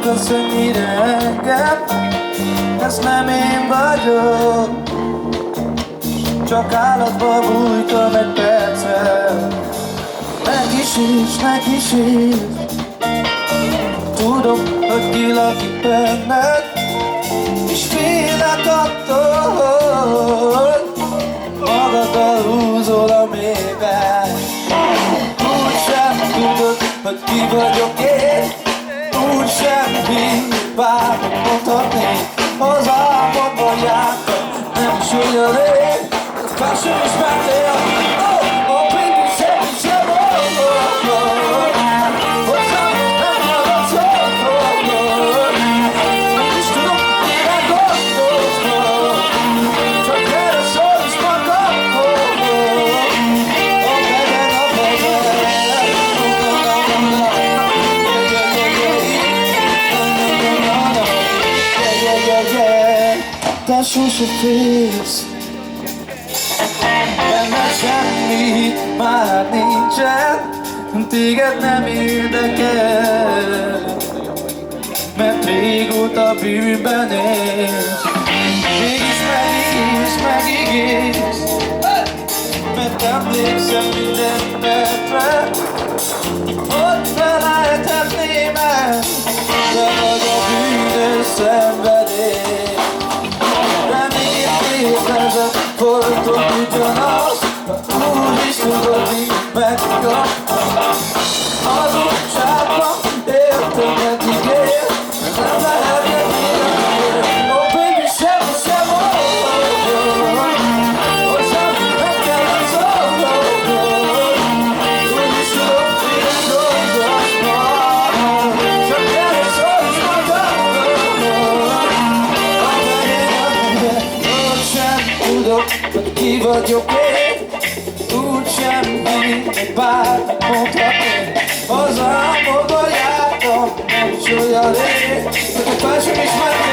köszönjére engem, ez nem én vagyok. Csak állatba bújtam egy percre. Ne kísérj, tudom, hogy kilakik benned, és félek attól, hogy magaddal húzol a mélybe. Úgysem tudod, hogy ki vagyok én, úgysem bármit mondhatnék. Az álmodban jártam, nem is olyan rég, fel sem ismertél. Oh, baby, semmi sem mondod, hozzám nem maradsz otthon. Nem is tudom, mire gondolsz, csak erre szól is magadhoz. A begen, a begen, te sose félsz, benned semmi már nincsen, téged nem érdekel, mert régóta bűnben élsz. Mégis megígérsz, mert emlékszem minden percre, hogy felejthetném el, de vagy a bűnös szenvedély. Létezett, folyton ugyanaz, úgy is tudod, mi megkap. Az utcában értem, eddig ér, nem lehet megélni. Oh baby, semmi sem mondod, hozzám nem kellett szólnod. Úgy is tudod, mire gondolsz majd, csak erre szólsz magadról. Tudok, hogy ki vagyok én, úgysem mindegy, bármit mondhatnék. Az álmodban jártam, nem is olyan rég, de fel sem ismertél.